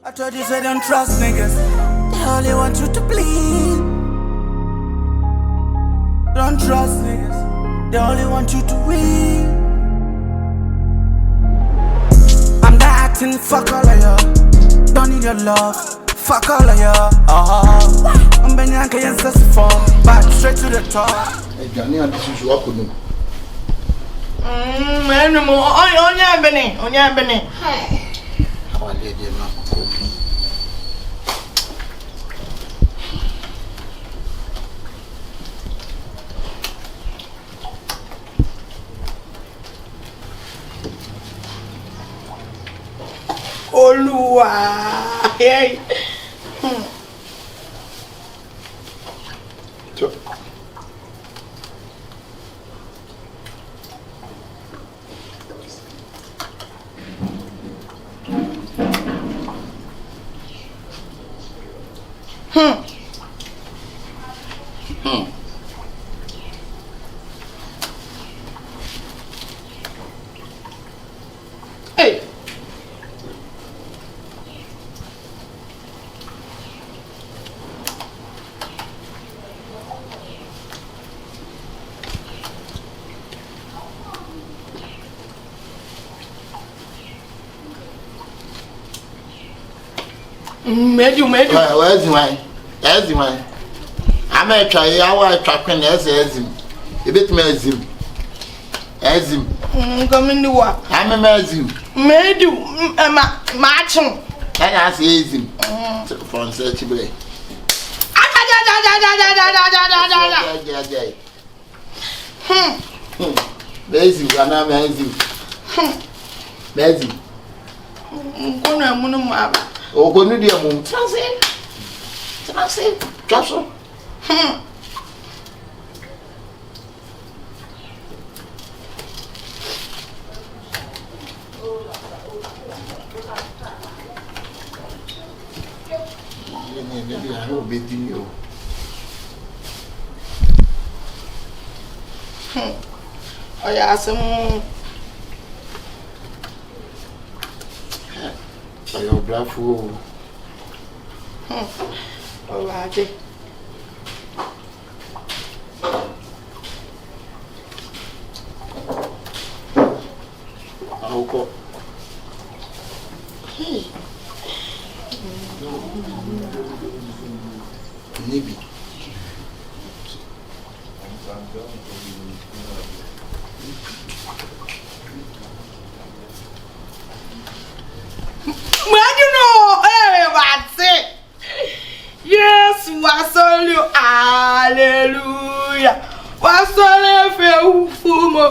I told you say don't trust niggas. They only want you to bleed. Don't trust niggas. They only want you to win. I'm not acting, fuck all of y'all. Don't need your love, fuck all of y'all. I'm Benyanka and Sassifon, back straight to the top. Hey, Johnny, and this is what could do. Onya Bene. How I did you not? Olua, hey. Hey. Medu. Where's mine? As mine. I may try our trapping as him. A bit mazim. As him. Come in the walk. I'm a mazim. Medu, matching. And I see him. From such a way. Lazy, and I'm mazim. Mazim. Gonna munum. Oh, go to the moon. Transit. Castle. Maybe I will be you. Oh, yeah, some. Your black fool. Oh, right. I'll go. Maybe. Yes, wasolu, hallelujah. Wasole fe ufumo.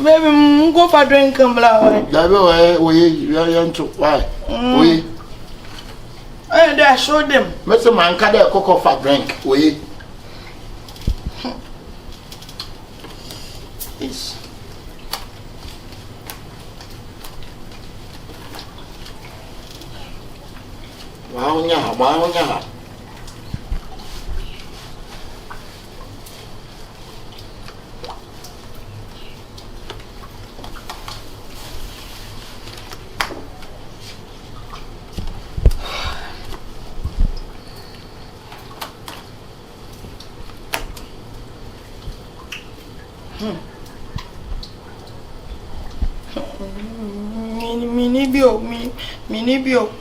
Baby, go for drink and blow. We are to why? We. I show them. Mr. Man, can I cocoa for drink? We. Wow, yeah. Mini bio.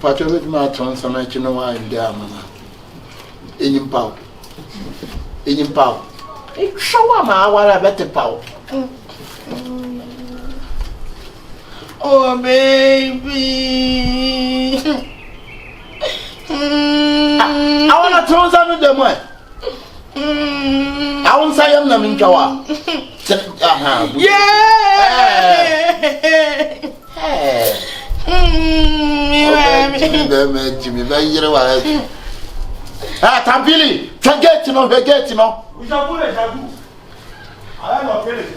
Pacho with my transformation, no one there, Mama. In power. It's show my what I better power. Oh, baby. I want to throw some of them away. I won't say I'm not in Jawa. Jimmy, Tampili, forget, you know. We shall put it. I am not finished.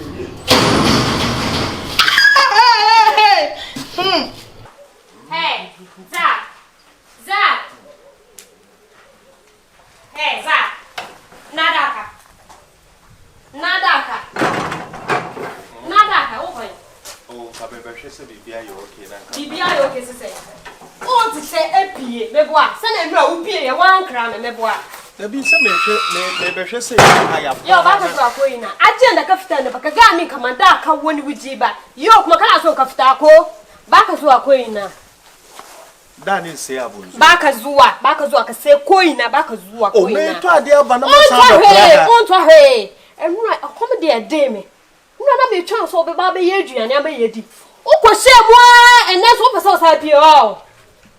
say bibia you okay na. Bibia you okay say. O ti say epie meboa. Se na nura wo pie ye wan kra me meboa. Da bi se me behwe say aya. Yo ba ka so akoyi na. Aje na ka fita na baka ga mi kamanda ka woni wuji ba. Yo kuma kana so ka fita ko? Ba ka so akoyi na. Dani say abunzu. Baka zuwa ka sai koina baka zuwa koina. O me to ade aba na masa ba. On to he. Enura akom de ade me. Nura na me twa so be ba be yeduane aba yedi. Ukose mo ene so pese o sa pie o.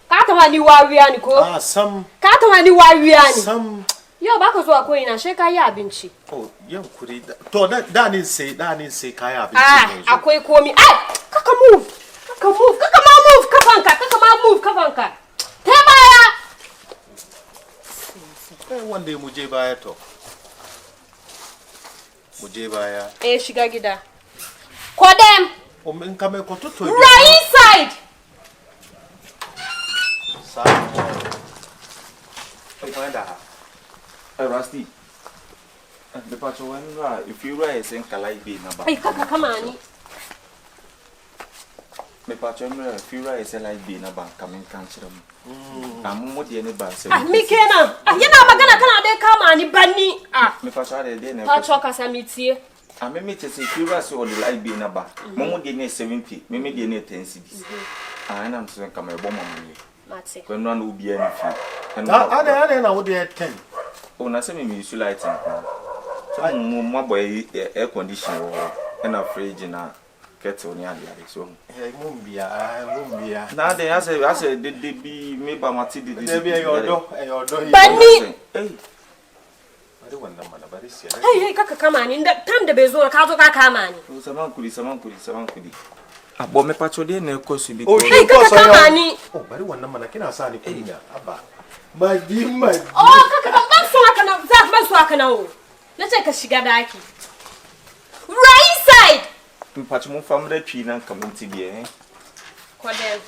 Ka ta mani wawia ni ko. Ah sam. Ka ta mani wawia ni. Sam. Yo baka zuwa koina she ka ya abinci. Oh, yan kuri to Dani say ka ya abinci. Ah, akwai komi. Ai, kaka move. Kafanka. Tebaya. One day muje baya to. Muje baya. Shiga gida. Kodem. O men kame ko to. Right inside. Sa. Oi panda. Rusty. The patch when if you rise and kalai be na ba. Ai kaka kamani. Me patch if you rise and like be na ba coming cancer. Mo de ne ba se. Me kena. Yana magana kana de kamani bani. Me patch are de ne. Patch kasa mitie. Me me chese if you rise or the like be na ba. Mo de ne 70, me de ne 10 cedis. And I'm saying come e bo mamani. Mate. When no will be any fee. And ade na wo de 10. Oh, na se me use lighting. So mo boy air condition and a fridge na kettle ni ade so. Mumbia. Na de I say they be me ba mati de. Dey be your door. Bani. Hey. Bari wannan mana bari sai. Hey kaka kamani nda tam da bezo ka zo ka kamani. Saman kudi. Abo me pacho de na ekosu bi. Hey kaka kamani. Oh bari wannan mana kina sa ni kunya abba. Madi. Oh kaka ban so haka na Zack ban so haka na o. Na ce ka shiga daki. Right side. Pacho mo famre twi na community bi eh. Kodem.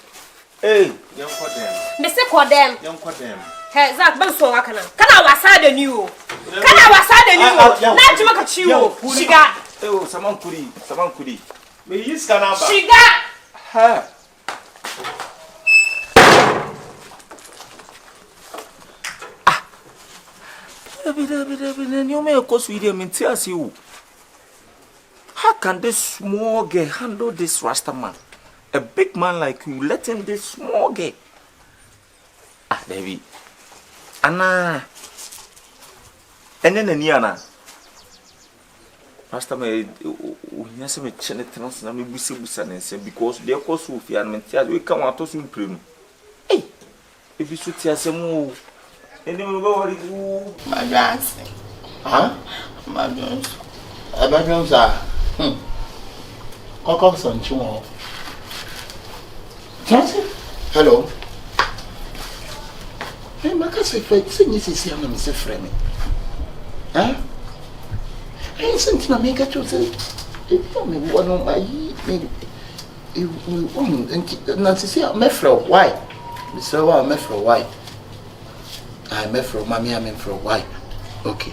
Hey, yan kodem. Me se kodem. Yan kodem. Hey Zack ban so haka na. Kana wasa da ni o. Na ji maka ciwo. Shiga. Eh saman kudi. Me yi skana ba. Shiga. Ha. Ebi, you may cause with him in tears you. How can this small girl handle this Rasta man? A big man like you, let him this small girl. David. Anna. And then Niana. Rasta man, we have some chenetans and we busan and say because they are cause of fear and tears we come out to swim prim. Hey, if you should tear some more. And then we go to My dancing. Huh? My dancing. Bedrooms are. Cockles on Chumo. Hello. Hey, my cousin, sing this young and Mr. Frame. Huh? I ain't sent to make a truth. If you me one of my you won't, and not to see a mefro white. So I mefro white. I met from mommy, I'm in for a while. Okay.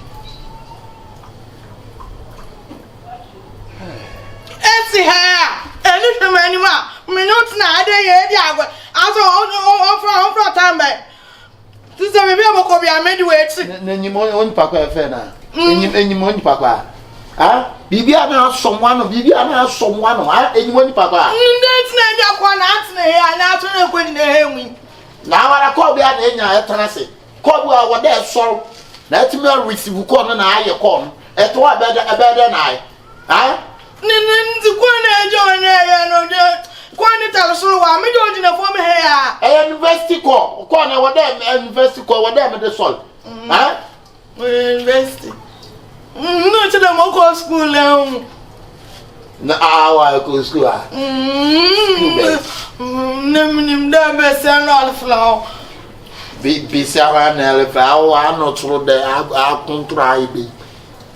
See her. And if you any more, me not na de ye dia. Aso on from time. This is a baby am ko bi amedi wait. Nenyi mo on pakwa efe na. Enyi mo on pakwa. Ah? Bibi ana someone, bibi ana someone. Ah, enyi mo on pakwa. Ndent na dia kwa na atne here na atne ko ni na hewi. Na wala ko bi ana enya etanase. Ko bu a wode so. Na etimi receive ko no na aye ko no. Eto abeda na ai. Ah? Nti kwa na ejo na ya no de. Kwa ni talo so wa me jo na fo me he ya. University ko na wode university ko wode me de sol. Ah? University. No to the mo school now. Na awa ko school ah. Nim da be se no alflaw. Bi sawa na alflaw wa no tro de a control bi.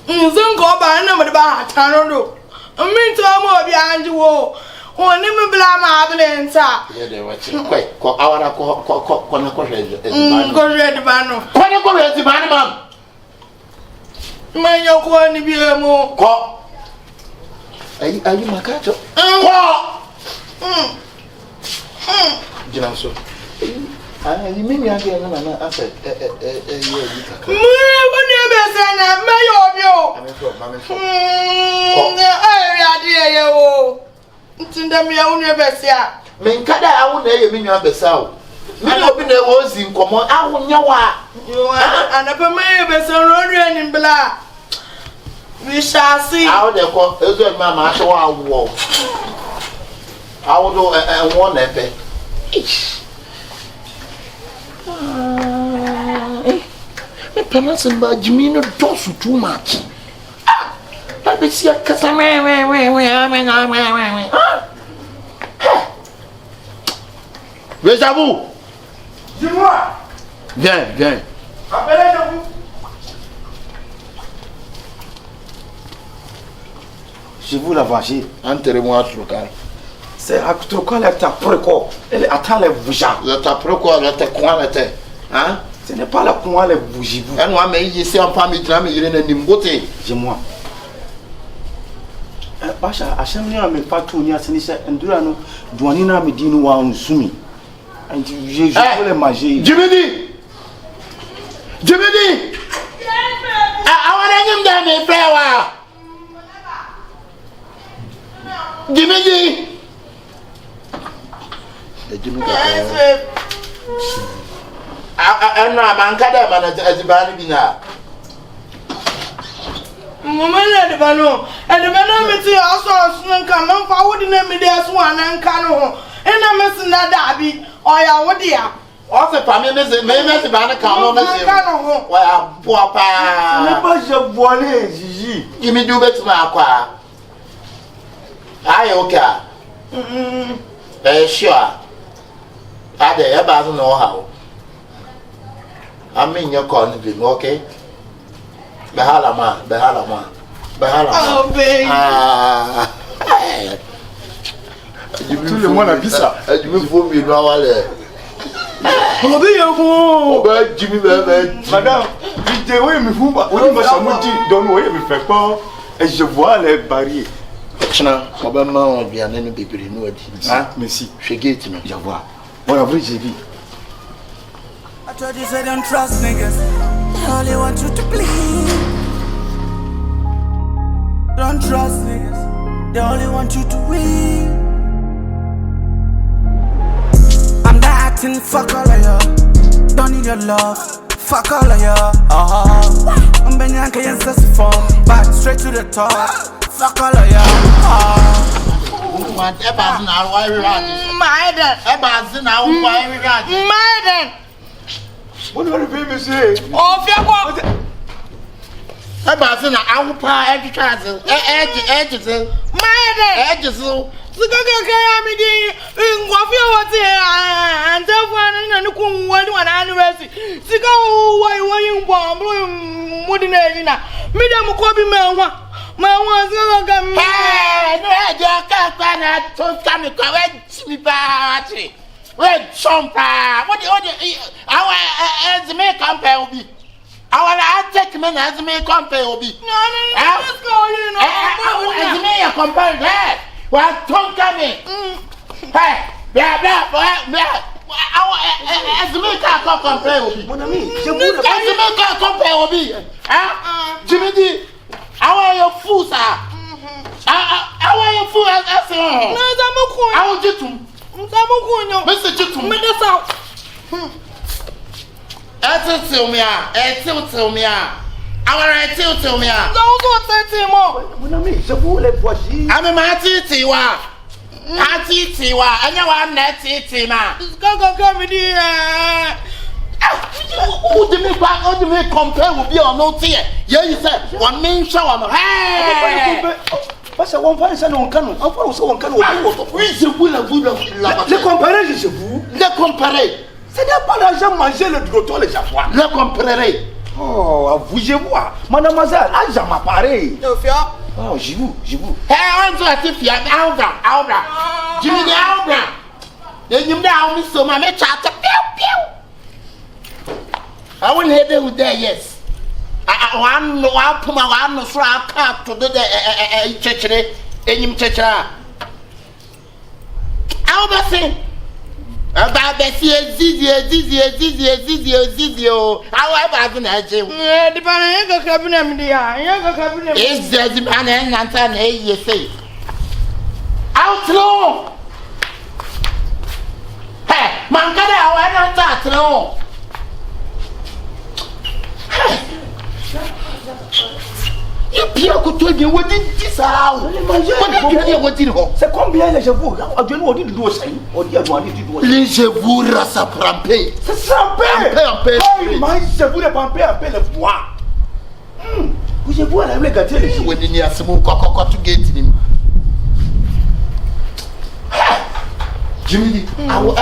Nzon ko ba na me ba atano do. Mi to mo bi anji wo. Oni me bla ma ablenta. Ye de wa chi. Kwai ko awara ko na ko reje. Ko ready ba no. Ko ne ko reje ba ni mam. Man yo ko ni bi emo. Ko. Ayi makacho. Ko. Jina so. You mean you again na I said Menkada awu na ye menwa besa o. Me obi na wo zi nkomo awu nya wa. You anapa me besa rodu ani bla. We shall see. Awu de ko ezo ma ma so awu. Awu do won na be. Me pronounce ba Gyemiidi does too much. That be see kasa Vous Dis-moi. Viens. Akabenezer. Je vous la vanger. Enterrez-moi à Trocar. C'est à Trocar là ta préco. Elle attend les bougies. Ta préco là ta coin là ta. Hein? Ce n'est pas la coin les bougies. Elle moi mais ici en pas mettre mais il est nimbote. Dis-moi. Basha ashemni ame patu ni asinise ndura no duani na medinu wa nsumi. And je voulais manger. Gyemiidi! I want him down in flower. Gyemiidi! I know I'm Kada man as a band now. Mumele de bano, and the banamity also come forward in a medias one and cano, and I'm missing that dabby. Oya wo dia O se pa me se ba na kan no me se wa boa pa ne pas je boile Gigi Gyemiidi do betima akwa ayo ka sure ade e ba so no ha o amin ye kon bi okay behala ma oh baby tout le monde a vu ça. Gyemiidi faut me noir là. on dit bon Bah Gyemiidi madame tu oui me fou pas on va samedi donc oui me fait pas et je vois les barrières chana on va man bien ne bébé no adi ah merci je gate no je vois voilà vrai j'ai vu I told you say don't trust niggas. They only want you to bleed. Don't trust niggas. They only want you to win. I'm not acting, fuck all of you. Don't need your love, fuck all of you. I'm Benyanka and Sassifon, back straight to the top. Fuck all of you. Want eba na why we run Maiden. eba na why we run Maiden. what do you pay me say Oh, fiako. eba na awupa edwatse edwatse Maiden. Sika kaya mi di ngwafi wote antefu na nuku wani wana anniversary. Sika wai mbombo mudi na ejina. Mi dem ko bi menwa. Menwa sika ga mi. no eje ka na to kami ko we timi ba ati. We chompa. What our ezime campaign obi. Our take men ezime campaign obi. No, let's go, you know. Ezime ya campaign there. What don't come in? Hey, blah. Our ezime ka campaign obi. mon ami je vous Ezime ka campaign obi. Gyemiidi, our your fools are. Our your fool as No, zamuku. I will jitum. Zamuku no. Mr. Jitum. Me dey saw. Tell me. Our tell me. Don't say more. mon ami je vous les voici I'm a titiwa. Atitiwa. Anya na titima. Go me di Who do me compare will be or no tear? Yeah, you said one main shower. Hey! parce que on va ça non canon on va ça on canon Oui, je vous la les comparer je vous le comparer. ce n'est pas l'argent manger le droton les japois Le comparer. oh avouez-vous mademoiselle a jamais pareil No fia. oh je vous Hey, on doit te fier. Albra. Gyemiidi Albra. You know, Miss Soma, me chat. I won't hear them with there, yes. I put my one no frog cap to do the church, any church. I'll be saying. About the zizi. However, I can ask you. The banana cabinet, dear. Is there the banana and an A, you say? Outlaw! Hey, Mancada, I want that, no. You Pierre could tell you what did this out? What did you C'est combien les chevaux? Tu nous dit de dois ça. On dit à toi dit dois. les chevaux rasa prampé. C'est ça Pampé. Mais chevaux les pampé un peu le bois. Vous je vois les gâter les When you are some cocoa to get him. Gyemiidi, I will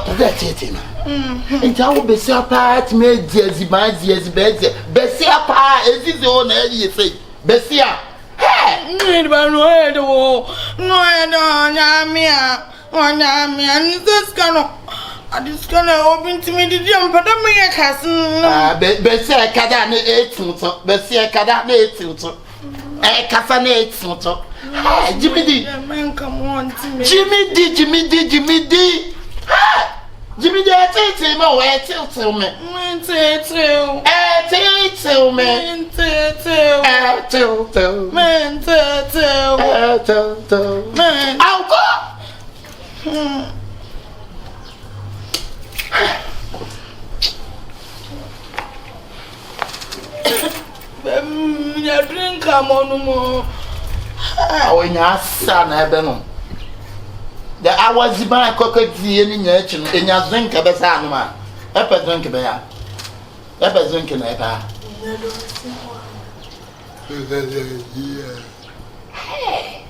forget it. And I will be so part made Gyemiidi, Bessia pa, as his own area say. Bessia. Hey! No, this cannot. I just gonna open to me the jump, but I'm a cousin. Bessia Cadane 8, Bessia Cadane 8, a Casanate Soto. Gyemiidi, Man, come on to me. Gyemiidi. Gyemiidi, I tell him, oh, I tell me. I'll go. Drink come on more. Oh, in your son, I don't know. The hours by cockatoo in your chin, in your drink of a sanma. Ever drink a bear. Ever drink a bear. Hey,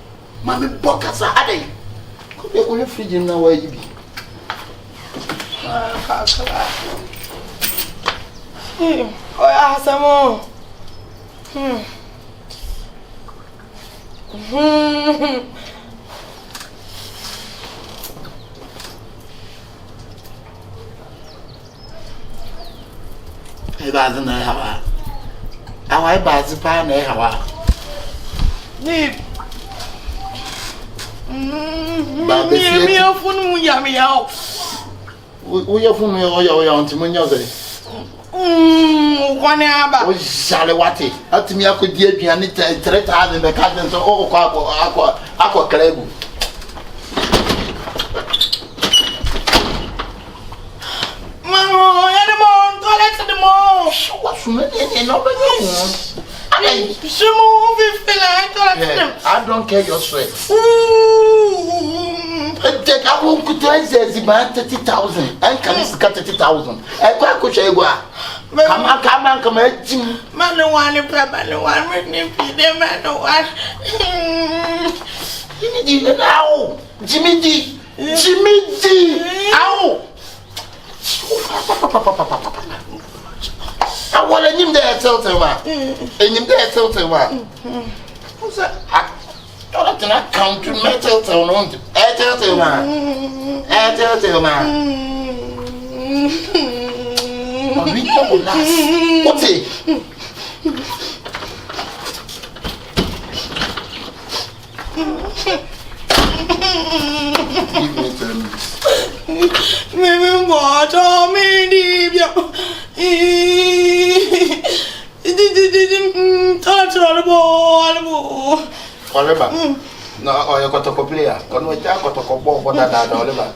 Mammy Bocas are adding. Could be only feeding now where you be. Oh, yeah, some more. It doesn't know how I buy the pan. Need. Me a phone, yummy out. We are from your auntie Munoz. One hour. Oh, Shalawati. Up to me, I could give you any 3,000 the cousins of Aqua Clebu. Collect the more. What's many nobody wants? I don't care your sweat. Take I won't could tell the man 30,000 and can you cut 30,000? I could say, come on, Jim. Man, no one, man, Gyemiidi now. Gyemiidi. Ow. I want to name there tell man. And him there tell man. Who's that? I don't count to metal tell on. Tell man. Tell man. We don't last. What's it? Give me 10 minutes. Maybe what are me deep? Touch all the ball. Oliver. No, or you got to play. Don't wait, I got to go for that, Oliver.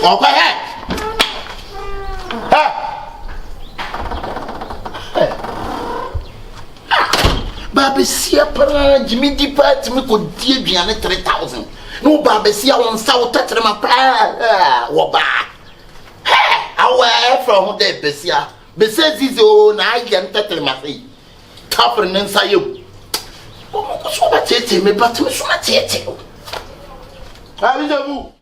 Okay, hey! Baby, see a plan, Gyemiidi part me could dear be 3,000. No, baby, see on South Tetrama plan. Woba. Hey, away from there, Bessia. Besides his own, I can Tetrama. Tougher than you. Oh, so much me, but so much. How is you?